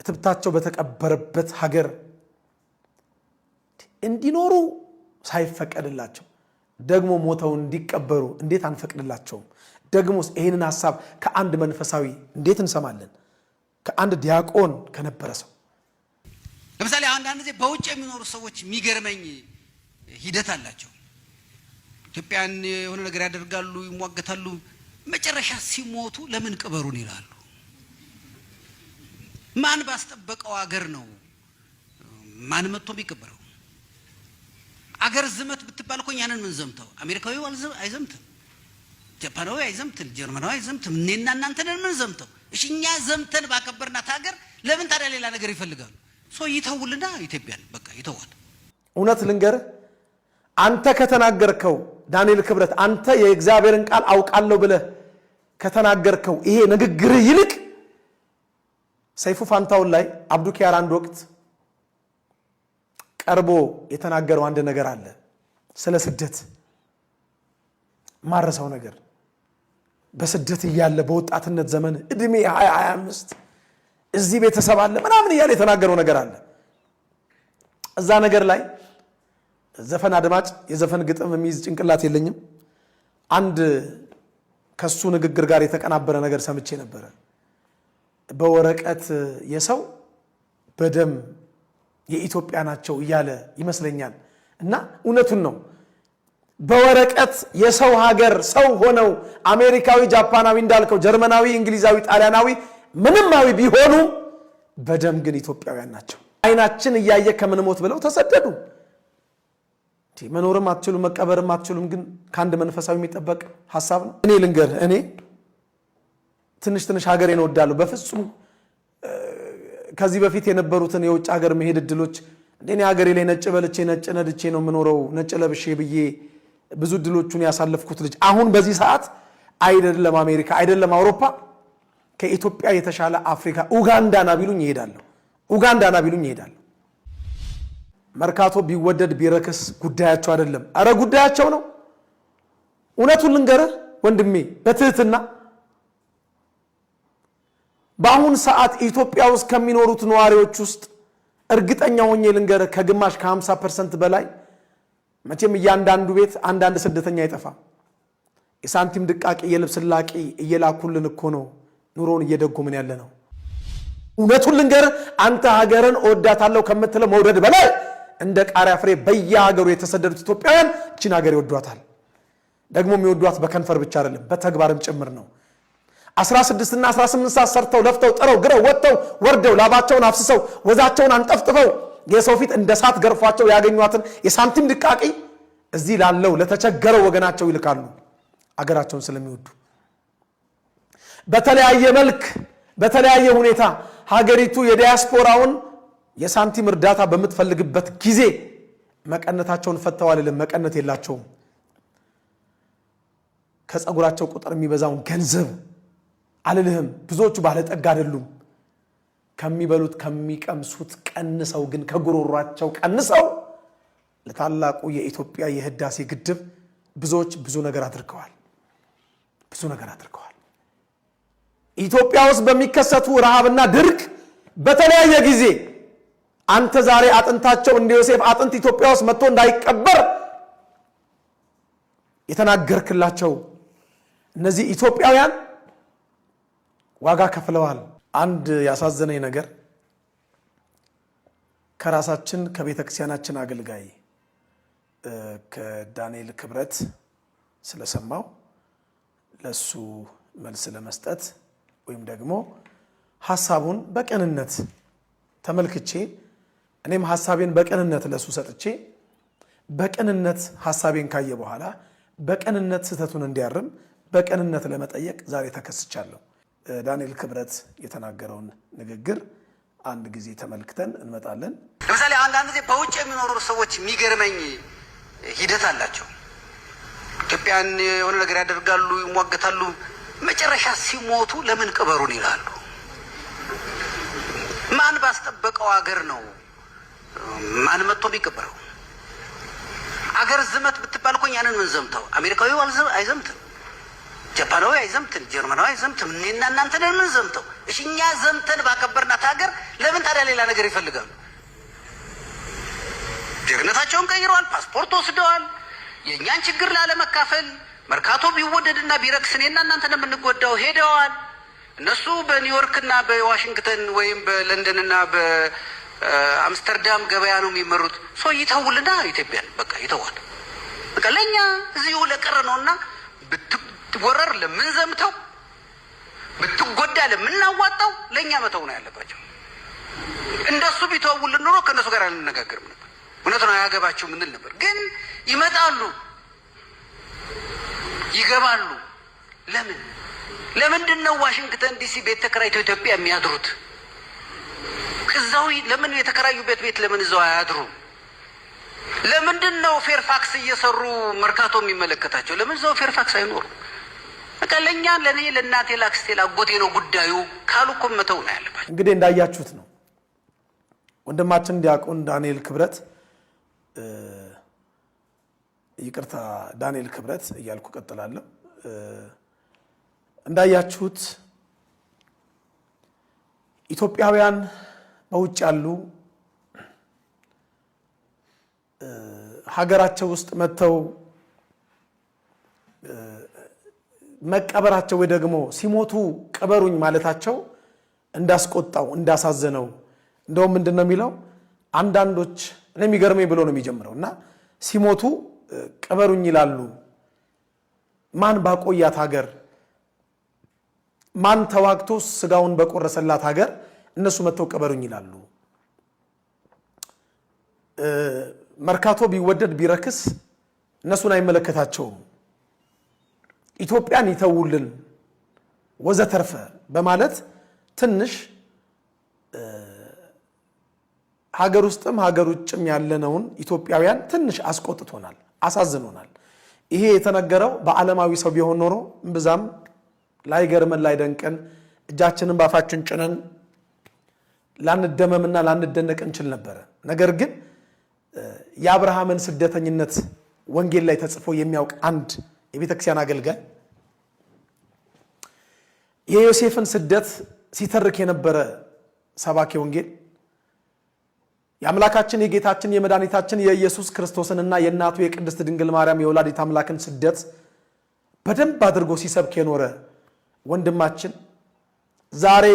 እትብታቸው በተቀበረበት ሀገር እንዲኖሩ ሳይፈቀድላቸው ደግሞ ሞተው እንዲቀበሩ እንዴት አንፈቅድላቸውም? ደግሞስ ይሄንን ሐሳብ ከአንድ መንፈሳዊ እንዴት እንሰማለን? ከአንድ ዲያቆን ከነበረ ሰው። ለምሳሌ አንዳንድ ጊዜ በውጭ የሚኖሩ ሰዎች የሚገርመኝ ሂደት አላቸው። ኢትዮጵያን የሆነ ነገር ያደርጋሉ፣ ይሟገታሉ፣ መጨረሻ ሲሞቱ ለምን ቅበሩን ይላሉ። ማን ባስጠበቀው ሀገር ነው ማን መጥቶ ቢቀበረው? አገር ዝመት ብትባል እኮ ያንን ምን ዘምተው? አሜሪካዊው አይዘምትም፣ ጃፓናዊ አይዘምትም፣ ጀርመናዊ አይዘምትም። እኔና እናንተ ነን ምን ዘምተው? እሺ እኛ ዘምተን ባከበርናት ሀገር ለምን ታዲያ ሌላ ነገር ይፈልጋሉ? ሰው ይተውልና ኢትዮጵያን በቃ ይተዋል። እውነት ልንገር፣ አንተ ከተናገርከው ዳንኤል ክብረት አንተ የእግዚአብሔርን ቃል አውቃለሁ ብለህ ከተናገርከው ይሄ ንግግር ይልቅ ሰይፉ ፋንታውን ላይ አብዱኪያር አንድ ወቅት ቀርቦ የተናገረው አንድ ነገር አለ። ስለ ስደት ማረሳው ነገር በስደት እያለ በወጣትነት ዘመን እድሜ 25 እዚህ ቤተሰብ አለ ምናምን እያለ የተናገረው ነገር አለ። እዛ ነገር ላይ ዘፈን አድማጭ የዘፈን ግጥም የሚይዝ ጭንቅላት የለኝም። አንድ ከሱ ንግግር ጋር የተቀናበረ ነገር ሰምቼ ነበር። በወረቀት የሰው በደም የኢትዮጵያ ናቸው እያለ ይመስለኛል። እና እውነቱን ነው። በወረቀት የሰው ሀገር ሰው ሆነው አሜሪካዊ፣ ጃፓናዊ እንዳልከው ጀርመናዊ፣ እንግሊዛዊ፣ ጣሊያናዊ ምንማዊ ቢሆኑ በደም ግን ኢትዮጵያውያን ናቸው። አይናችን እያየ ከምን ሞት ብለው ተሰደዱ። መኖርም አትችሉም መቀበርም አትችሉም። ግን ከአንድ መንፈሳዊ የሚጠበቅ ሐሳብ ነው። እኔ ልንገር፣ እኔ ትንሽ ሀገሬን እወዳለሁ። በፍጹም ከዚህ በፊት የነበሩትን የውጭ ሀገር መሄድ እድሎች እንደኔ ሀገሬ ላይ ነጭ በልቼ ነጭ ነድቼ ነው የምኖረው ነጭ ለብሼ ብዬ ብዙ እድሎቹን ያሳለፍኩት ልጅ አሁን በዚህ ሰዓት አይደለም አሜሪካ አይደለም አውሮፓ ከኢትዮጵያ የተሻለ አፍሪካ ኡጋንዳና ቢሉኝ ይሄዳለሁ። ኡጋንዳና ቢሉኝ ይሄዳለሁ። መርካቶ ቢወደድ ቢረክስ ጉዳያቸው አይደለም። አረ ጉዳያቸው ነው። እውነቱን ልንገርህ ወንድሜ በትህትና በአሁን ሰዓት ኢትዮጵያ ውስጥ ከሚኖሩት ነዋሪዎች ውስጥ እርግጠኛ ሆኜ ልንገርህ ከግማሽ ከ50% በላይ መቼም እያንዳንዱ ቤት አንዳንድ ስደተኛ አይጠፋም። የሳንቲም ድቃቂ የልብስ ላቂ እየላኩልን እኮ ነው ኑሮን እየደጎምን ያለ ነው። እውነቱን ልንገርህ አንተ ሀገርን እወዳታለሁ ከምትለው መውደድ በላይ እንደ ቃሪያ ፍሬ በየሀገሩ የተሰደዱት ኢትዮጵያውያን እቺን ሀገር ይወዷታል። ደግሞ የሚወዷት በከንፈር ብቻ አይደለም በተግባርም ጭምር ነው። 16 እና 18 ሰዓት ሰርተው ለፍተው ጥረው ግረው ወጥተው ወርደው ላባቸውን አፍስሰው ወዛቸውን አንጠፍጥፈው የሰው ፊት እንደ ሳት ገርፏቸው ያገኟትን የሳንቲም ድቃቂ እዚህ ላለው ለተቸገረው ወገናቸው ይልካሉ አገራቸውን ስለሚወዱ። በተለያየ መልክ በተለያየ ሁኔታ ሀገሪቱ የዲያስፖራውን የሳንቲም እርዳታ በምትፈልግበት ጊዜ መቀነታቸውን ፈተዋል። መቀነት የላቸውም። ከጸጉራቸው ቁጥር የሚበዛውን ገንዘብ አልልህም። ብዙዎቹ ባለጠጋ አይደሉም። ከሚበሉት ከሚቀምሱት ቀንሰው ግን ከጉሮሯቸው ቀንሰው ለታላቁ የኢትዮጵያ የህዳሴ ግድብ ብዙዎች ብዙ ነገር አድርገዋል። ኢትዮጵያ ውስጥ በሚከሰቱ ረሃብና ድርቅ በተለያየ ጊዜ አንተ ዛሬ አጥንታቸው እንደ ዮሴፍ አጥንት ኢትዮጵያ ውስጥ መጥቶ እንዳይቀበር የተናገርክላቸው እነዚህ ኢትዮጵያውያን ዋጋ ከፍለዋል። አንድ ያሳዘነኝ ነገር ከራሳችን ከቤተክርስቲያናችን አገልጋይ ከዳንኤል ክብረት ስለሰማው ለሱ መልስ ለመስጠት ወይም ደግሞ ሐሳቡን በቀንነት ተመልክቼ እኔም ሐሳቤን በቀንነት ለሱ ሰጥቼ በቀንነት ሐሳቤን ካየ በኋላ በቀንነት ስተቱን እንዲያርም በቀንነት ለመጠየቅ ዛሬ ተከስቻለሁ። ዳንኤል ክብረት የተናገረውን ንግግር አንድ ጊዜ ተመልክተን እንመጣለን። ለምሳሌ አንዳንድ ጊዜ በውጭ የሚኖሩ ሰዎች የሚገርመኝ ሂደት አላቸው። ኢትዮጵያን የሆነ ነገር ያደርጋሉ፣ ይሟገታሉ፣ መጨረሻ ሲሞቱ ለምን ቅበሩን ይላሉ። ማን ባስጠበቀው ሀገር ነው ማን መጥቶ ቢቀበረው? አገር ዝመት ብትባል እኮ ያንን ምን ዘምተው? አሜሪካዊው አይዘምትም፣ ጃፓናዊ አይዘምትም፣ ጀርመናዊ አይዘምትም። እኔና እናንተ ነን ምን ዘምተው? እሺ እኛ ዘምተን ባከበርናት ሀገር ለምን ታዲያ ሌላ ነገር ይፈልጋሉ? ጀግነታቸውን ቀይረዋል፣ ፓስፖርት ወስደዋል። የእኛን ችግር ላለመካፈል መርካቶ ቢወደድና ቢረክስ እኔና እናንተ እንደምንጎዳው ሄደዋል። እነሱ በኒውዮርክና በዋሽንግተን ወይም በለንደንና በአምስተርዳም ገበያ ነው የሚመሩት። ሰው ይተውልና ኢትዮጵያን በቃ ይተዋል። በቃ ለኛ እዚሁ ለቀረ ነውና ብትወረር ለምን ዘምተው ብትጎዳ ለምናዋጣው ለኛ መተው ነው ያለባቸው። እንደሱ ቢተውልን ኖሮ ከነሱ ጋር አንነጋገርም ነበር። እውነት ነው አያገባቸው ምንል ነበር። ግን ይመጣሉ፣ ይገባሉ። ለምንድን ነው ዋሽንግተን ዲሲ ቤት ተከራይተው ኢትዮጵያ የሚያድሩት? እዛው ለምን የተከራዩበት ቤት ለምን እዛው አያድሩ? ለምንድን ነው ፌርፋክስ እየሰሩ መርካቶ የሚመለከታቸው? ለምን እዛው ፌርፋክስ አይኖሩ? በቃ ለኛ ለኔ ለእናቴ ላክስቴ ላጎቴ ነው ጉዳዩ ካሉ እኮ መተው ነው ያለባቸው። እንግዲህ እንዳያችሁት ነው ወንድማችን ዲያቆን ዳንኤል ክብረት ይቅርታ ዳንኤል ክብረት እያልኩ ቀጥላለሁ። እንዳያችሁት ኢትዮጵያውያን በውጭ ያሉ ሀገራቸው ውስጥ መተው መቀበራቸው ወይ ደግሞ ሲሞቱ ቀበሩኝ ማለታቸው እንዳስቆጣው እንዳሳዘነው እንደውም ምንድነው የሚለው አንዳንዶች ለሚገርመኝ ብሎ ነው የሚጀምረውና ሲሞቱ ቀበሩኝ ይላሉ። ማን ባቆያት ሀገር ማን ተዋግቶ ስጋውን በቆረሰላት ሀገር እነሱ መተው ቀበሩኝ ይላሉ። መርካቶ ቢወደድ ቢረክስ እነሱን አይመለከታቸውም። ኢትዮጵያን ይተውልን ወዘተርፈ በማለት ትንሽ ሀገር ውስጥም ሀገር ውጭም ያለነውን ኢትዮጵያውያን ትንሽ አስቆጥቶናል፣ አሳዝኖናል። ይሄ የተነገረው በዓለማዊ ሰው ቢሆን ኖሮ እምብዛም ላይገርመን ላይደንቀን እጃችንን ባፋችን ጭነን ላንደመምና ላንደነቅ እንችል ነበረ። ነገር ግን የአብርሃምን ስደተኝነት ወንጌል ላይ ተጽፎ የሚያውቅ አንድ የቤተክርስቲያን አገልጋይ የዮሴፍን ስደት ሲተርክ የነበረ ሰባኪ ወንጌል የአምላካችን የጌታችን የመድኃኒታችን የኢየሱስ ክርስቶስንና የእናቱ የቅድስት ድንግል ማርያም የወላዲት አምላክን ስደት በደንብ አድርጎ ሲሰብክ የኖረ ወንድማችን ዛሬ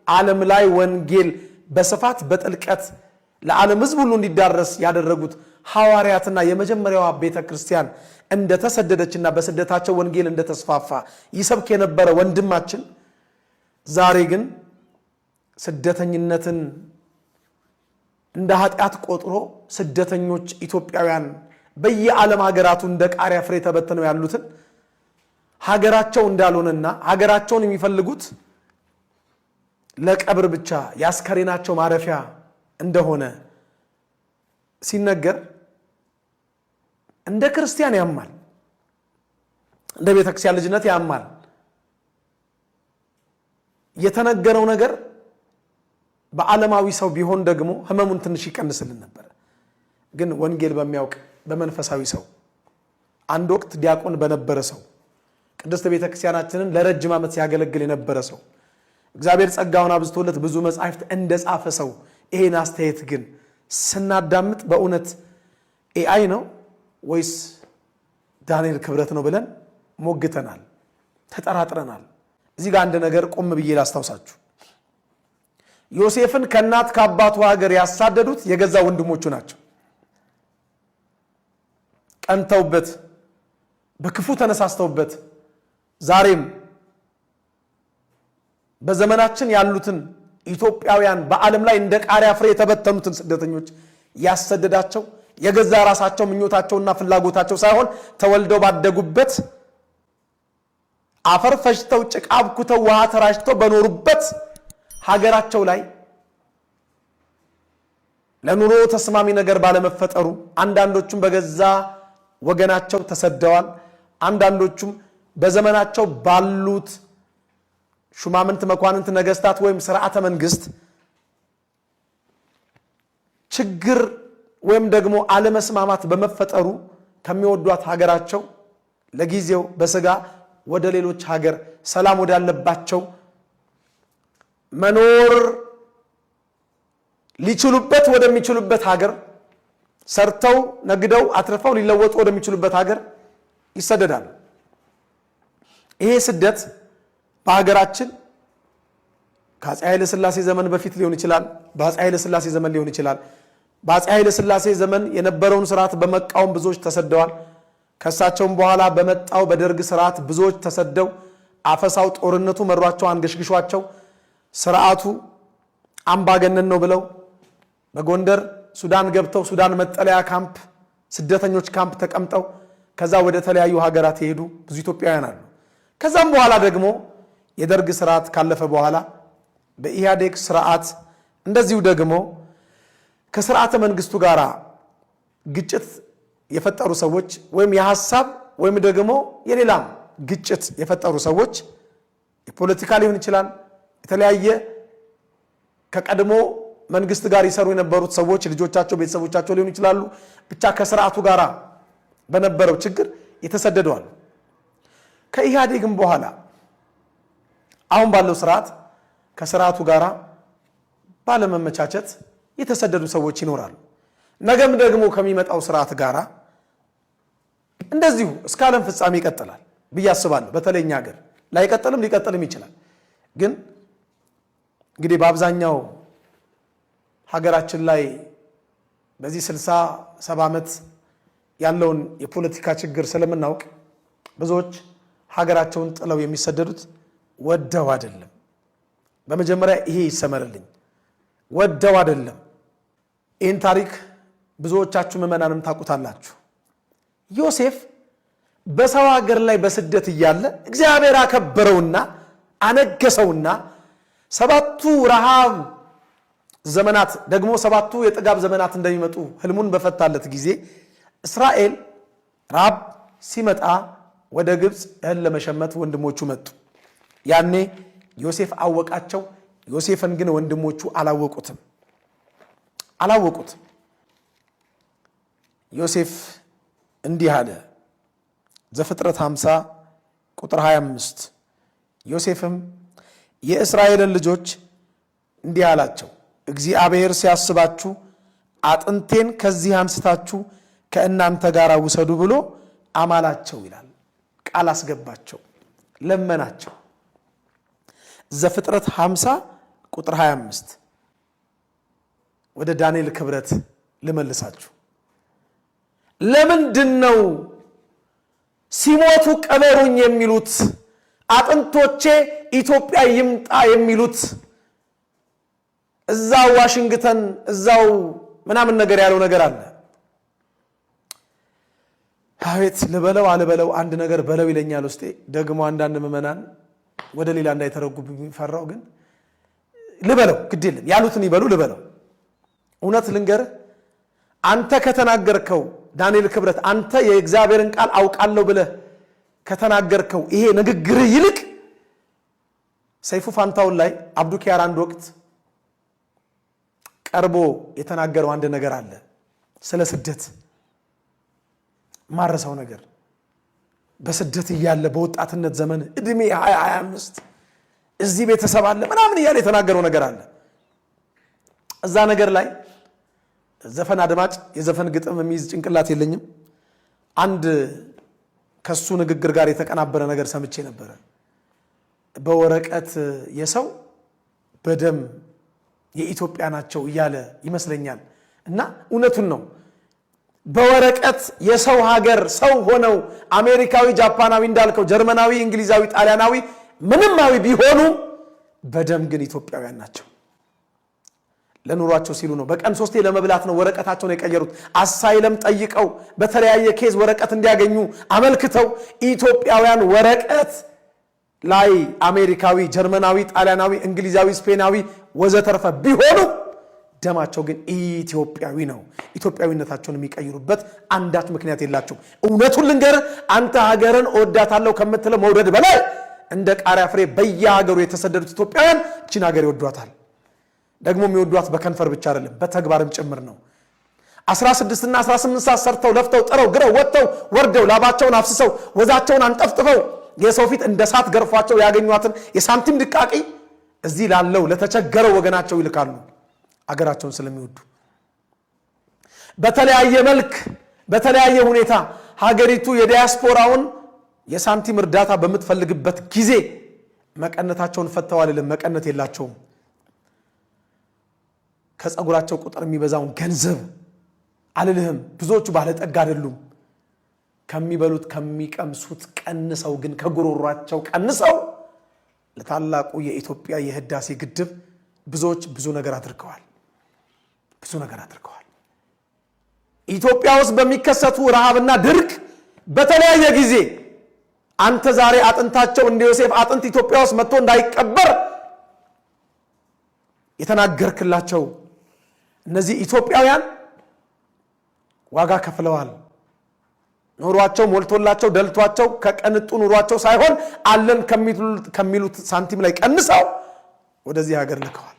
ዓለም ላይ ወንጌል በስፋት በጥልቀት ለዓለም ሕዝብ ሁሉ እንዲዳረስ ያደረጉት ሐዋርያትና የመጀመሪያዋ ቤተክርስቲያን እንደተሰደደችና በስደታቸው ወንጌል እንደተስፋፋ ይሰብክ የነበረ ወንድማችን ዛሬ ግን ስደተኝነትን እንደ ኃጢአት ቆጥሮ ስደተኞች ኢትዮጵያውያን በየዓለም ሀገራቱ እንደ ቃሪያ ፍሬ ተበተነው ያሉትን ሀገራቸው እንዳልሆነና ሀገራቸውን የሚፈልጉት ለቀብር ብቻ ያስከሬናቸው ማረፊያ እንደሆነ ሲነገር እንደ ክርስቲያን ያማል፣ እንደ ቤተክርስቲያን ልጅነት ያማል። የተነገረው ነገር በዓለማዊ ሰው ቢሆን ደግሞ ህመሙን ትንሽ ይቀንስልን ነበር። ግን ወንጌል በሚያውቅ በመንፈሳዊ ሰው አንድ ወቅት ዲያቆን በነበረ ሰው ቅድስት ቤተክርስቲያናችንን ለረጅም ዓመት ሲያገለግል የነበረ ሰው እግዚአብሔር ጸጋውን አብዝቶለት ብዙ መጻሕፍት እንደጻፈ ሰው ይሄን አስተያየት ግን ስናዳምጥ በእውነት ኤአይ ነው ወይስ ዳንኤል ክብረት ነው ብለን ሞግተናል፣ ተጠራጥረናል። እዚህ ጋር አንድ ነገር ቆም ብዬ ላስታውሳችሁ። ዮሴፍን ከእናት ከአባቱ ሀገር ያሳደዱት የገዛ ወንድሞቹ ናቸው። ቀንተውበት በክፉ ተነሳስተውበት ዛሬም በዘመናችን ያሉትን ኢትዮጵያውያን በዓለም ላይ እንደ ቃሪያ ፍሬ የተበተኑትን ስደተኞች ያሰደዳቸው የገዛ ራሳቸው ምኞታቸውና ፍላጎታቸው ሳይሆን ተወልደው ባደጉበት አፈር ፈጅተው ጭቃ አብኩተው ውሃ ተራጭተው በኖሩበት ሀገራቸው ላይ ለኑሮ ተስማሚ ነገር ባለመፈጠሩ አንዳንዶቹም በገዛ ወገናቸው ተሰደዋል። አንዳንዶቹም በዘመናቸው ባሉት ሹማምንት፣ መኳንንት፣ ነገስታት ወይም ስርዓተ መንግስት ችግር ወይም ደግሞ አለመስማማት በመፈጠሩ ከሚወዷት ሀገራቸው ለጊዜው በስጋ ወደ ሌሎች ሀገር ሰላም ወዳለባቸው መኖር ሊችሉበት ወደሚችሉበት ሀገር ሰርተው ነግደው አትርፈው ሊለወጡ ወደሚችሉበት ሀገር ይሰደዳሉ። ይሄ ስደት በሀገራችን ከአፄ ኃይለ ሥላሴ ዘመን በፊት ሊሆን ይችላል፣ በአፄ ኃይለ ሥላሴ ዘመን ሊሆን ይችላል። በአፄ ኃይለ ሥላሴ ዘመን የነበረውን ስርዓት በመቃወም ብዙዎች ተሰደዋል። ከሳቸውም በኋላ በመጣው በደርግ ስርዓት ብዙዎች ተሰደው አፈሳው ጦርነቱ መሯቸው አንገሽግሿቸው ስርዓቱ አምባገነን ነው ብለው በጎንደር ሱዳን ገብተው ሱዳን መጠለያ ካምፕ ስደተኞች ካምፕ ተቀምጠው ከዛ ወደ ተለያዩ ሀገራት የሄዱ ብዙ ኢትዮጵያውያን አሉ። ከዛም በኋላ ደግሞ የደርግ ስርዓት ካለፈ በኋላ በኢህአዴግ ስርዓት እንደዚሁ ደግሞ ከስርዓተ መንግስቱ ጋር ግጭት የፈጠሩ ሰዎች ወይም የሐሳብ ወይም ደግሞ የሌላም ግጭት የፈጠሩ ሰዎች የፖለቲካ ሊሆን ይችላል የተለያየ ከቀድሞ መንግስት ጋር ይሰሩ የነበሩት ሰዎች ልጆቻቸው ቤተሰቦቻቸው ሊሆኑ ይችላሉ ብቻ ከስርዓቱ ጋር በነበረው ችግር የተሰደደዋል። ከኢህአዴግም በኋላ አሁን ባለው ስርዓት ከስርዓቱ ጋር ባለመመቻቸት የተሰደዱ ሰዎች ይኖራሉ። ነገም ደግሞ ከሚመጣው ስርዓት ጋር እንደዚሁ እስከ ዓለም ፍጻሜ ይቀጥላል ብዬ አስባለሁ። በተለይኛ ሀገር ላይቀጥልም ሊቀጥልም ይችላል። ግን እንግዲህ በአብዛኛው ሀገራችን ላይ በዚህ 60-70 ዓመት ያለውን የፖለቲካ ችግር ስለምናውቅ ብዙዎች ሀገራቸውን ጥለው የሚሰደዱት ወደው አይደለም። በመጀመሪያ ይሄ ይሰመርልኝ፣ ወደው አይደለም። ይህን ታሪክ ብዙዎቻችሁ ምዕመናንም ታውቁታላችሁ። ዮሴፍ በሰው ሀገር ላይ በስደት እያለ እግዚአብሔር አከበረውና አነገሰውና 7ቱ ረሃብ ዘመናት ደግሞ 7ቱ የጥጋብ ዘመናት እንደሚመጡ ህልሙን በፈታለት ጊዜ እስራኤል ረሃብ ሲመጣ ወደ ግብፅ እህል ለመሸመት ወንድሞቹ መጡ። ያኔ ዮሴፍ አወቃቸው። ዮሴፍን ግን ወንድሞቹ አላወቁትም። ዮሴፍ እንዲህ አለ። ዘፍጥረት 50 ቁጥር 25 ዮሴፍም የእስራኤልን ልጆች እንዲህ አላቸው፣ እግዚአብሔር ሲያስባችሁ አጥንቴን ከዚህ አንስታችሁ ከእናንተ ጋር ውሰዱ ብሎ አማላቸው ይላል። ቃል አስገባቸው፣ ለመናቸው። ዘፍጥረት 50 ቁጥር 25 ወደ ዳንኤል ክብረት ልመልሳችሁ። ለምንድን ነው ሲሞቱ ቀበሩኝ የሚሉት አጥንቶቼ ኢትዮጵያ ይምጣ የሚሉት? እዛው ዋሽንግተን እዛው ምናምን ነገር ያለው ነገር አለ። አቤት ልበለው አልበለው አንድ ነገር በለው ይለኛል ውስጤ። ደግሞ አንዳንድ ምዕመናን ወደ ሌላ እንዳይተረጉብ የሚፈራው ግን ልበለው ግድ የለም ያሉትን ይበሉ ልበለው። እውነት ልንገር፣ አንተ ከተናገርከው ዳንኤል ክብረት አንተ የእግዚአብሔርን ቃል አውቃለሁ ብለህ ከተናገርከው ይሄ ንግግር ይልቅ ሰይፉ ፋንታውን ላይ አብዱኪያር አንድ ወቅት ቀርቦ የተናገረው አንድ ነገር አለ። ስለ ስደት ማረሳው ነገር በስደት እያለ በወጣትነት ዘመን እድሜ 20-25 እዚህ ቤተሰብ አለ ምናምን እያለ የተናገረው ነገር አለ። እዛ ነገር ላይ ዘፈን አድማጭ የዘፈን ግጥም የሚይዝ ጭንቅላት የለኝም። አንድ ከሱ ንግግር ጋር የተቀናበረ ነገር ሰምቼ ነበረ። በወረቀት የሰው በደም የኢትዮጵያ ናቸው እያለ ይመስለኛል። እና እውነቱን ነው። በወረቀት የሰው ሀገር ሰው ሆነው አሜሪካዊ፣ ጃፓናዊ፣ እንዳልከው ጀርመናዊ፣ እንግሊዛዊ፣ ጣሊያናዊ ምንማዊ ቢሆኑ በደም ግን ኢትዮጵያውያን ናቸው። ለኑሯቸው ሲሉ ነው። በቀን 3 ለመብላት ነው ወረቀታቸውን የቀየሩት። አሳይለም ጠይቀው በተለያየ ኬዝ ወረቀት እንዲያገኙ አመልክተው ኢትዮጵያውያን ወረቀት ላይ አሜሪካዊ፣ ጀርመናዊ፣ ጣሊያናዊ፣ እንግሊዛዊ፣ ስፔናዊ ወዘተርፈ ቢሆኑ ደማቸው ግን ኢትዮጵያዊ ነው። ኢትዮጵያዊነታቸውን የሚቀይሩበት አንዳች ምክንያት የላቸው። እውነቱን ልንገር፣ አንተ ሀገርን እወዳታለሁ ከምትለው መውደድ በላይ እንደ ቃሪያ ፍሬ በየሀገሩ የተሰደዱት ኢትዮጵያውያን እቺን ሀገር ይወዷታል። ደግሞ የሚወዷት በከንፈር ብቻ አይደለም በተግባርም ጭምር ነው። 16 እና 18 ሰዓት ሰርተው ለፍተው ጥረው ግረው ወጥተው ወርደው ላባቸውን አፍስሰው ወዛቸውን አንጠፍጥፈው የሰው ፊት እንደ ሳት ገርፏቸው ያገኟትን የሳንቲም ድቃቂ እዚህ ላለው ለተቸገረው ወገናቸው ይልካሉ። አገራቸውን ስለሚወዱ በተለያየ መልክ በተለያየ ሁኔታ ሀገሪቱ የዲያስፖራውን የሳንቲም እርዳታ በመትፈልግበት ጊዜ መቀነታቸውን ፈተዋል። መቀነት የላቸውም። ከጸጉራቸው ቁጥር የሚበዛውን ገንዘብ አልልህም። ብዙዎቹ ባለጠጋ አይደሉም። ከሚበሉት ከሚቀምሱት ቀንሰው ግን ከጉሮሯቸው ቀንሰው ለታላቁ የኢትዮጵያ የህዳሴ ግድብ ብዙዎች ብዙ ነገር አድርገዋል። ኢትዮጵያ ውስጥ በሚከሰቱ ረሃብና ድርቅ በተለያየ ጊዜ አንተ ዛሬ አጥንታቸው እንደ ዮሴፍ አጥንት ኢትዮጵያ ውስጥ መጥቶ እንዳይቀበር የተናገርክላቸው እነዚህ ኢትዮጵያውያን ዋጋ ከፍለዋል። ኑሯቸው ሞልቶላቸው ደልቷቸው ከቀንጡ ኑሯቸው ሳይሆን አለን ከሚሉት ሳንቲም ላይ ቀንሰው ወደዚህ ሀገር ልከዋል።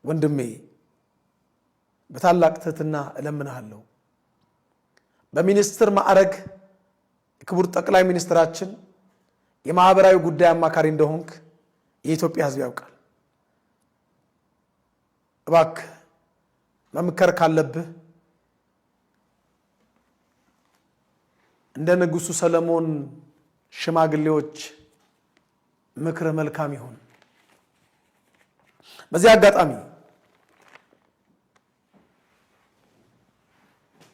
ወንድሜ በታላቅ ትህትና እለምንሃለሁ በሚኒስትር ማዕረግ ክቡር ጠቅላይ ሚኒስትራችን የማህበራዊ ጉዳይ አማካሪ እንደሆንክ የኢትዮጵያ ሕዝብ ያውቃል። እባክህ መምከር ካለብህ እንደ ንጉሱ ሰለሞን ሽማግሌዎች ምክር መልካም ይሁን። በዚህ አጋጣሚ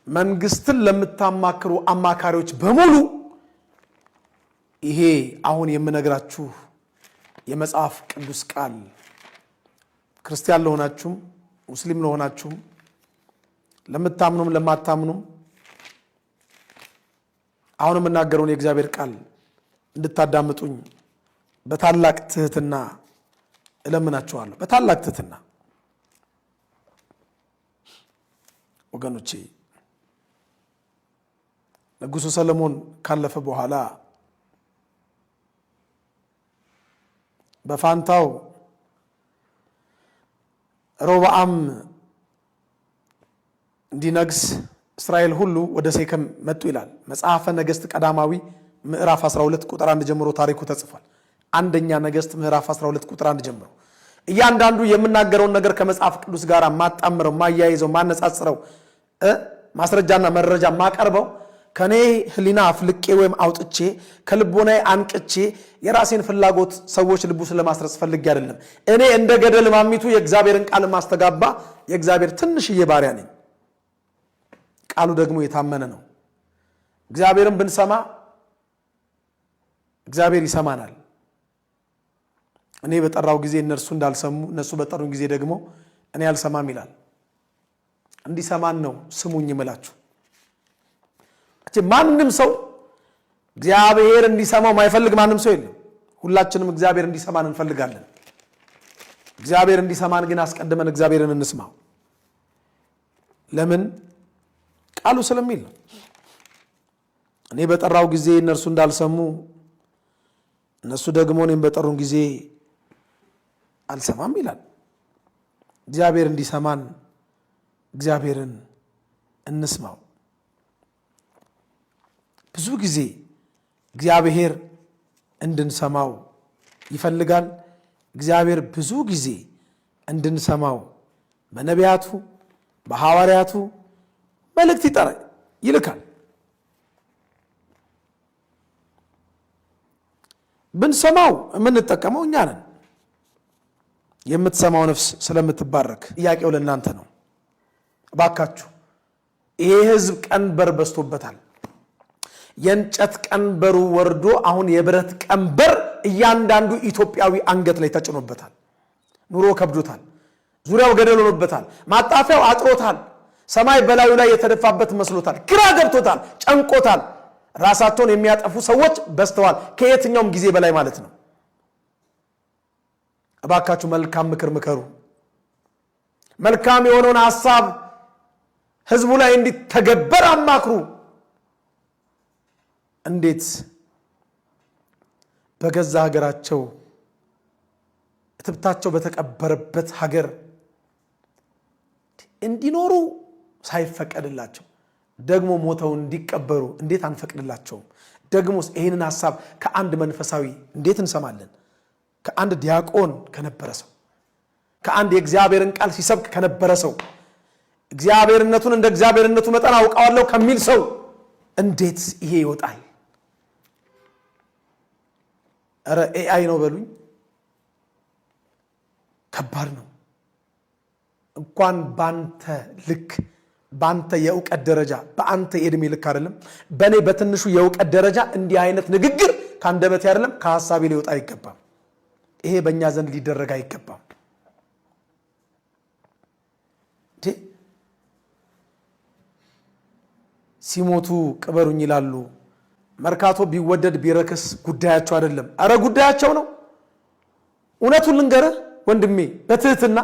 መንግስትን ለምታማክሩ አማካሪዎች በሙሉ ይሄ አሁን የምነግራችሁ የመጽሐፍ ቅዱስ ቃል ክርስቲያን ለሆናችሁም ሙስሊም ለሆናችሁም ለምታምኑም ለማታምኑም አሁን የምናገረውን የእግዚአብሔር ቃል እንድታዳምጡኝ በታላቅ ትህትና እለምናችኋለሁ። በታላቅ ትህትና ወገኖቼ ንጉሱ ሰለሞን ካለፈ በኋላ በፋንታው ሮብዓም እንዲነግስ እስራኤል ሁሉ ወደ ሴኬም መጡ ይላል መጽሐፈ ነገሥት ቀዳማዊ ምዕራፍ 12 ቁጥር 1 ጀምሮ ታሪኩ ተጽፏል። አንደኛ ነገሥት ምዕራፍ 12 ቁጥር 1 ጀምሮ እያንዳንዱ የምናገረውን ነገር ከመጽሐፍ ቅዱስ ጋር ማጣምረው ማያይዘው ማነጻጽረው ማስረጃና መረጃ ማቀርበው ከኔ ህሊና አፍልቄ ወይም አውጥቼ ከልቦናዬ አንቅቼ የራሴን ፍላጎት ሰዎች ልቡ ስለማስረጽ ፈልጌ አይደለም። እኔ እንደ ገደል ማሚቱ የእግዚአብሔርን ቃል ማስተጋባ የእግዚአብሔር ትንሽዬ ባሪያ ነኝ። ቃሉ ደግሞ የታመነ ነው። እግዚአብሔርን ብንሰማ እግዚአብሔር ይሰማናል። እኔ በጠራው ጊዜ እነርሱ እንዳልሰሙ እነሱ በጠሩኝ ጊዜ ደግሞ እኔ አልሰማም ይላል። እንዲሰማን ነው ስሙኝ እምላችሁ። ማንም ሰው እግዚአብሔር እንዲሰማው ማይፈልግ ማንም ሰው የለም። ሁላችንም እግዚአብሔር እንዲሰማን እንፈልጋለን። እግዚአብሔር እንዲሰማን ግን አስቀድመን እግዚአብሔርን እንስማው። ለምን? ቃሉ ስለሚል ነው። እኔ በጠራው ጊዜ እነርሱ እንዳልሰሙ እነሱ ደግሞ እኔም በጠሩን ጊዜ አልሰማም ይላል። እግዚአብሔር እንዲሰማን እግዚአብሔርን እንስማው። ብዙ ጊዜ እግዚአብሔር እንድንሰማው ይፈልጋል። እግዚአብሔር ብዙ ጊዜ እንድንሰማው በነቢያቱ በሐዋርያቱ መልእክት ይልካል። ብንሰማው የምንጠቀመው እኛ ነን። የምትሰማው ነፍስ ስለምትባረክ ጥያቄው ለእናንተ ነው። እባካችሁ ይሄ ሕዝብ ቀንበር በዝቶበታል። የእንጨት ቀንበሩ ወርዶ አሁን የብረት ቀንበር እያንዳንዱ ኢትዮጵያዊ አንገት ላይ ተጭኖበታል። ኑሮ ከብዶታል። ዙሪያው ገደል ሆኖበታል። ማጣፊያው አጥሮታል። ሰማይ በላዩ ላይ የተደፋበት መስሎታል። ግራ ገብቶታል። ጨንቆታል። ራሳቸውን የሚያጠፉ ሰዎች በዝተዋል። ከየትኛውም ጊዜ በላይ ማለት ነው። እባካችሁ መልካም ምክር ምከሩ። መልካም የሆነውን ሐሳብ ህዝቡ ላይ እንዲተገበር አማክሩ። እንዴት በገዛ ሀገራቸው እትብታቸው በተቀበረበት ሀገር እንዲኖሩ ሳይፈቀድላቸው ደግሞ ሞተው እንዲቀበሩ እንዴት አንፈቅድላቸውም? ደግሞስ ይህንን ሐሳብ ከአንድ መንፈሳዊ እንዴት እንሰማለን? ከአንድ ዲያቆን ከነበረ ሰው ከአንድ የእግዚአብሔርን ቃል ሲሰብክ ከነበረ ሰው እግዚአብሔርነቱን እንደ እግዚአብሔርነቱ መጠን አውቀዋለሁ ከሚል ሰው እንዴት ይሄ ይወጣል? አረ ኤአይ ነው በሉኝ። ከባድ ነው። እንኳን ባንተ ልክ ባንተ የእውቀት ደረጃ በአንተ የእድሜ ልክ አይደለም በኔ በትንሹ የእውቀት ደረጃ እንዲህ አይነት ንግግር ካንደበቴ አይደለም ከሐሳቤ ሊወጣ አይገባም። ይሄ በእኛ ዘንድ ሊደረግ አይገባም። ሲሞቱ ቅበሩኝ ይላሉ። መርካቶ ቢወደድ ቢረክስ ጉዳያቸው አይደለም። አረ ጉዳያቸው ነው። እውነቱን ልንገርህ ወንድሜ በትህትና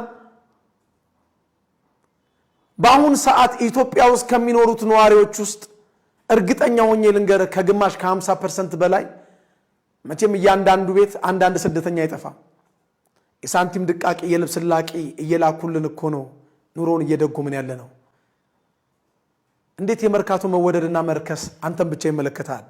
በአሁን ሰዓት ኢትዮጵያ ውስጥ ከሚኖሩት ነዋሪዎች ውስጥ እርግጠኛ ሆኜ ልንገርህ ከግማሽ ከ50% በላይ መቼም እያንዳንዱ ቤት አንዳንድ ስደተኛ አይጠፋም። የሳንቲም ድቃቂ የልብስ ላቂ እየላኩልን እኮ ነው ኑሮን እየደጎምን ያለ ነው። እንዴት የመርካቶ መወደድና መርከስ አንተም ብቻ ይመለከታል?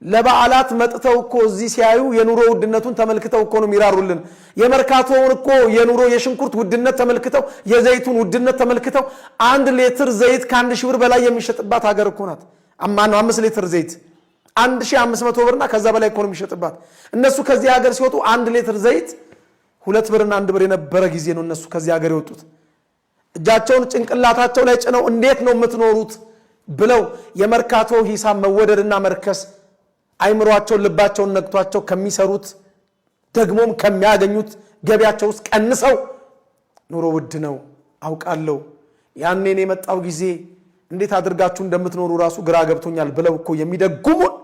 ለበዓላት መጥተው እኮ እዚህ ሲያዩ የኑሮ ውድነቱን ተመልክተው እኮ ነው የሚራሩልን። የመርካቶውን እኮ የኑሮ የሽንኩርት ውድነት ተመልክተው የዘይቱን ውድነት ተመልክተው 1 ሊትር ዘይት ከ1000 ብር በላይ የሚሸጥባት ሀገር እኮ ናት። 5 ሊትር ዘይት 1500 ብርና ከዛ በላይ እኮ ነው የሚሸጥባት። እነሱ ከዚህ ሀገር ሲወጡ 1 ሊትር ዘይት 2 ብርና 1 ብር የነበረ ጊዜ ነው እነሱ ከዚህ ሀገር የወጡት። እጃቸውን ጭንቅላታቸው ላይ ጭነው እንዴት ነው የምትኖሩት ብለው የመርካቶ ሂሳብ መወደድና መርከስ አይምሯቸውን ልባቸውን ነክቷቸው ከሚሰሩት ደግሞም ከሚያገኙት ገቢያቸው ውስጥ ቀንሰው ኑሮ ውድ ነው አውቃለሁ ያኔን የመጣው ጊዜ እንዴት አድርጋችሁ እንደምትኖሩ ራሱ ግራ ገብቶኛል ብለው እኮ የሚደጉሙን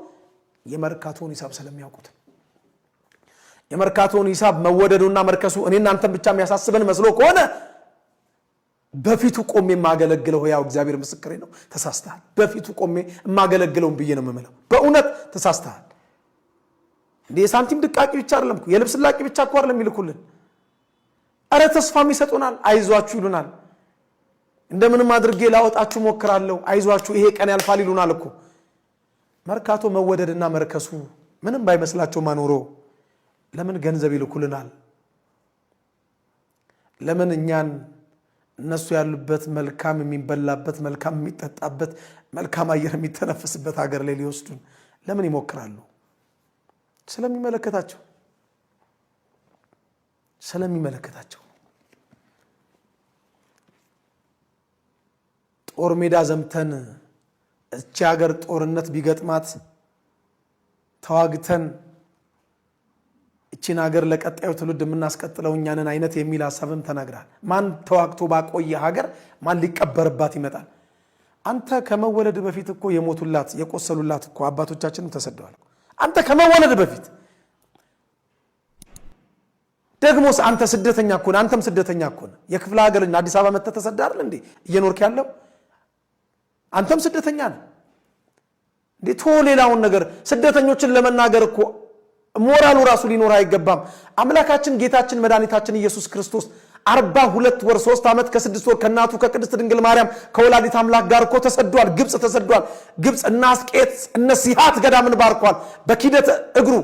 የመርካቶን ሂሳብ ስለሚያውቁት የመርካቶን ሂሳብ መወደዱና መርከሱ እኔና አንተም ብቻ የሚያሳስበን መስሎ ከሆነ በፊቱ ቆሜ ማገለግለው ያው እግዚአብሔር ምስክሬ ነው ተሳስተሃል። በፊቱ ቆሜ ማገለግለው ብዬ ነው የምመለው። በእውነት ተሳስተሃል። እንዴ ሳንቲም ድቃቂ ብቻ አይደለም እኮ የልብስ ላቂ ብቻ እኮ አይደለም ይልኩልን። አረ ተስፋም ይሰጡናል፣ አይዟችሁ ይሉናል። እንደምንም አድርጌ ላወጣችሁ ሞክራለሁ፣ አይዟችሁ ይሄ ቀን ያልፋል ይሉናል እኮ። መርካቶ መወደድና መርከሱ ምንም ባይመስላቸው ማኖሮ ለምን ገንዘብ ይልኩልናል? ለምን እኛን እነሱ ያሉበት መልካም የሚበላበት መልካም የሚጠጣበት መልካም አየር የሚተነፈስበት ሀገር ላይ ሊወስዱን ለምን ይሞክራሉ? ስለሚመለከታቸው ጦር ሜዳ ዘምተን እቺ ሀገር ጦርነት ቢገጥማት ተዋግተን እቺን ሀገር ለቀጣዩ ትውልድ የምናስቀጥለው እኛንን አይነት የሚል ሐሳብም ተናግራል። ማን ተዋግቶ ባቆየ ሀገር ማን ሊቀበርባት ይመጣል? አንተ ከመወለድ በፊት እኮ የሞቱላት የቆሰሉላት እኮ አባቶቻችንም ተሰደዋል። አንተ ከመወለድ በፊት ደግሞስ አንተ ስደተኛ እኮ ነህ። አንተም ስደተኛ እኮ ነህ። የክፍለ ሀገር አዲስ አበባ መጥተህ ተሰደህ አይደል እንዴ እየኖርክ ያለው? አንተም ስደተኛ ነህ እንዴ? ሌላውን ነገር ስደተኞችን ለመናገር እኮ ሞራሉ ራሱ ሊኖር አይገባም። አምላካችን ጌታችን መድኃኒታችን ኢየሱስ ክርስቶስ 42 ወር 3 ዓመት ከ6 ወር ከናቱ ከቅድስት ድንግል ማርያም ከወላዲት አምላክ ጋር እኮ ተሰዷል። ግብጽ ተሰዷል። ግብጽ እና አስቄት እነ ሲሃት ገዳምን ባርኳል። በኪደት እግሩ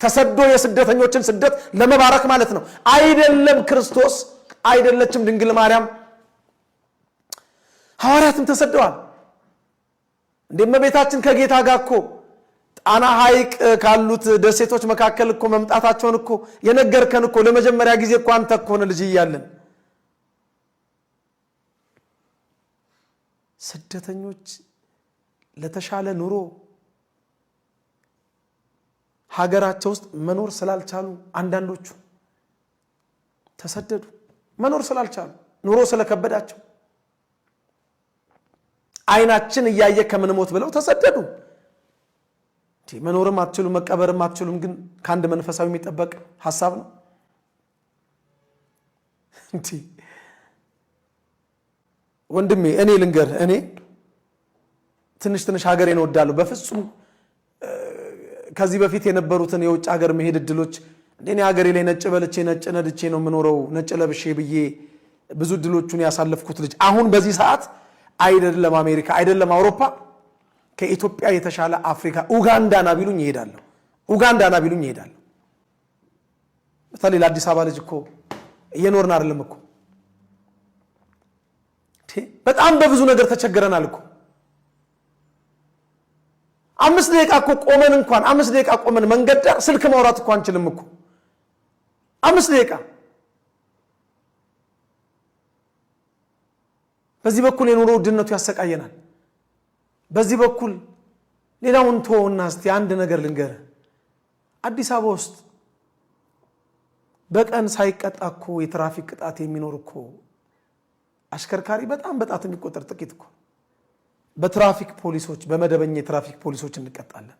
ተሰዶ የስደተኞችን ስደት ለመባረክ ማለት ነው። አይደለም ክርስቶስ አይደለችም ድንግል ማርያም ሐዋርያትም ተሰደዋል። እንደመቤታችን ከጌታ ጋር እኮ ጣና ሐይቅ ካሉት ደሴቶች መካከል እኮ መምጣታቸውን እኮ የነገርከን እኮ ለመጀመሪያ ጊዜ እኮ አንተ እኮ ነው ልጅ እያለን። ስደተኞች ለተሻለ ኑሮ ሀገራቸው ውስጥ መኖር ስላልቻሉ አንዳንዶቹ ተሰደዱ። መኖር ስላልቻሉ ኑሮ ስለከበዳቸው አይናችን እያየ ከምንሞት ብለው ተሰደዱ። መኖርም አትችሉም መቀበርም አትችሉም፣ ግን ከአንድ መንፈሳዊ የሚጠበቅ ሐሳብ ነው። ወንድሜ እኔ ልንገር፣ እኔ ትንሽ ሀገሬን እወዳለሁ። በፍጹም ከዚህ በፊት የነበሩትን የውጭ ሀገር መሄድ እድሎች እንደኔ ሀገሬ ላይ ነጭ በልቼ ነጭ ነድቼ ነው የምኖረው ነጭ ለብሼ ብዬ ብዙ እድሎቹን ያሳለፍኩት ልጅ አሁን በዚህ ሰዓት አይደለም አሜሪካ አይደለም አውሮፓ ከኢትዮጵያ የተሻለ አፍሪካ ኡጋንዳና ቢሉኝ ይሄዳለሁ። በተለይ ለአዲስ አበባ ልጅ እኮ እየኖርን አይደለም እኮ በጣም በብዙ ነገር ተቸግረናል እኮ 5 ደቂቃ እኮ ቆመን እንኳን 5 ደቂቃ ቆመን መንገድ ዳር ስልክ ማውራት እኮ አንችልም እኮ 5 ደቂቃ በዚህ በኩል የኑሮ ውድነቱ ያሰቃየናል በዚህ በኩል ሌላውን ተወውና እስቲ አንድ ነገር ልንገር አዲስ አበባ ውስጥ በቀን ሳይቀጣ እኮ የትራፊክ ቅጣት የሚኖር እኮ አሽከርካሪ በጣም በጣት የሚቆጠር ጥቂት እኮ በትራፊክ ፖሊሶች በመደበኛ የትራፊክ ፖሊሶች እንቀጣለን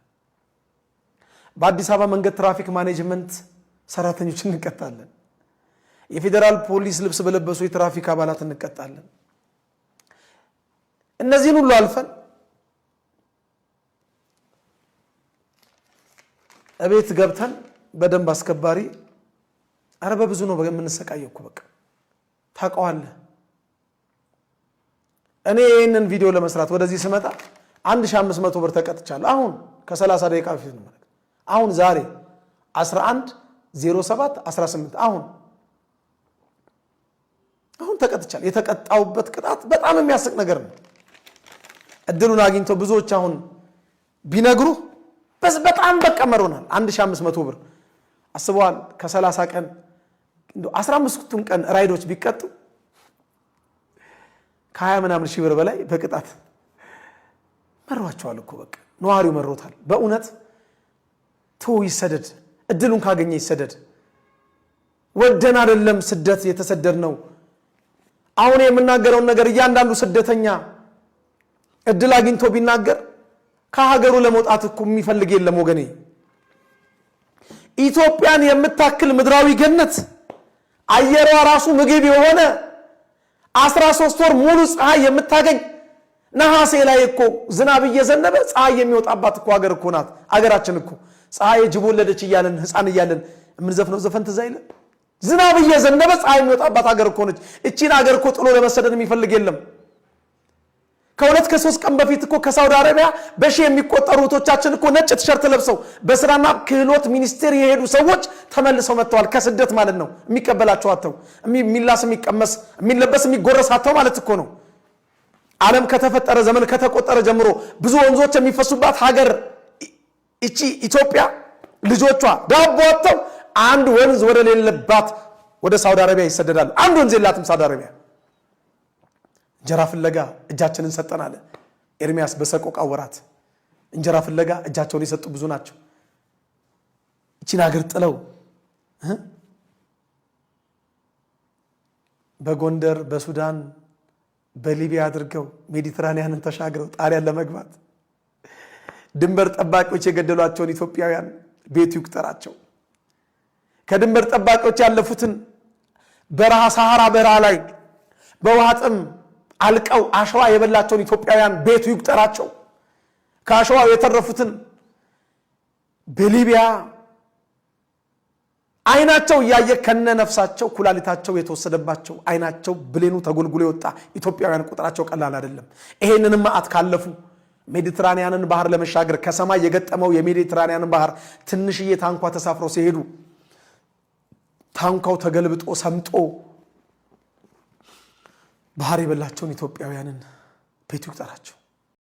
በአዲስ አበባ መንገድ ትራፊክ ማኔጅመንት ሰራተኞች እንቀጣለን የፌደራል ፖሊስ ልብስ በለበሱ የትራፊክ አባላት እንቀጣለን እነዚህን ሁሉ አልፈን እቤት ገብተን በደንብ አስከባሪ አረ በብዙ ነው የምንሰቃየው እኮ በቃ ታውቀዋለህ እኔ ይሄንን ቪዲዮ ለመስራት ወደዚህ ስመጣ 1500 ብር ተቀጥቻለሁ አሁን ከ30 ደቂቃ በፊት ነው ማለት አሁን ዛሬ 11:07:18 አሁን ተቀጥቻለሁ የተቀጣውበት ቅጣት በጣም የሚያስቅ ነገር ነው እድሉን አግኝተው ብዙዎች አሁን ቢነግሩ በጣም በቀመሩናል 1500 ብር አስበዋል ከ30 ቀን እንዶ 15 ቀን ራይዶች ቢቀጡ ከ20 ምናምን ሺህ ብር በላይ በቅጣት መሯቸዋል እኮ በቃ ነዋሪው መሮታል በእውነት ተው ይሰደድ እድሉን ካገኘ ይሰደድ ወደን አይደለም ስደት የተሰደድነው አሁን የምናገረው ነገር እያንዳንዱ ስደተኛ እድል አግኝቶ ቢናገር ከሀገሩ ለመውጣት እኮ የሚፈልግ የለም ወገኔ ኢትዮጵያን የምታክል ምድራዊ ገነት አየሯ ራሱ ምግብ የሆነ 13 ወር ሙሉ ፀሐይ የምታገኝ ነሐሴ ላይ እኮ ዝናብ እየዘነበ ፀሐይ የሚወጣባት እኮ ሀገር እኮ ናት ሀገራችን እኮ ፀሐይ ጅብ ወለደች እያለን ህፃን እያለን የምንዘፍነው ዘፈን ትዝ አይልም ዝናብ እየዘነበ ፀሐይ የሚወጣባት ሀገር እኮ ነች እቺን ሀገር እኮ ጥሎ ለመሰደድ የሚፈልግ የለም ከሁለት ከሶስት ቀን በፊት እኮ ከሳውዲ አረቢያ በሺ የሚቆጠሩ እህቶቻችን እኮ ነጭ ቲሸርት ለብሰው በስራና ክህሎት ሚኒስቴር የሄዱ ሰዎች ተመልሰው መጥተዋል ከስደት ማለት ነው የሚቀበላቸው አጥተው የሚላስ የሚቀመስ የሚለበስ የሚጎረስ አጥተው ማለት እኮ ነው ዓለም ከተፈጠረ ዘመን ከተቆጠረ ጀምሮ ብዙ ወንዞች የሚፈሱባት ሀገር እቺ ኢትዮጵያ ልጆቿ ዳቦ አጥተው አንድ ወንዝ ወደ ሌለባት ወደ ሳውዲ አረቢያ ይሰደዳሉ አንድ ወንዝ የላትም ሳውዲ አረቢያ እንጀራ ፍለጋ እጃችንን ሰጠናል ኤርሚያስ በሰቆቃ ወራት እንጀራ ፍለጋ እጃቸውን የሰጡ ብዙ ናቸው እቺን ሀገር ጥለው በጎንደር በሱዳን በሊቢያ አድርገው ሜዲትራኒያንን ተሻግረው ጣሊያን ለመግባት ድንበር ጠባቂዎች የገደሏቸውን ኢትዮጵያውያን ቤቱ ይቁጠራቸው ከድንበር ጠባቂዎች ያለፉትን በረሃ ሰሃራ በረሃ ላይ በዋጥም አልቀው አሸዋ የበላቸውን ኢትዮጵያውያን ቤቱ ይቁጠራቸው ከአሸዋው የተረፉትን በሊቢያ አይናቸው ያየ ከነ ነፍሳቸው ኩላሊታቸው የተወሰደባቸው አይናቸው ብሌኑ ተጎልጉሎ የወጣ ኢትዮጵያውያን ቁጥራቸው ቀላል አይደለም ይሄንንም ማአት ካለፉ ሜዲትራኒያንን ባህር ለመሻገር ከሰማይ የገጠመው የሜዲትራኒያንን ባህር ትንሽዬ ታንኳ ተሳፍረው ሲሄዱ ታንኳው ተገልብጦ ሰምጦ ባህር የበላቸውን ኢትዮጵያውያንን ቤቱ ይቁጠራቸው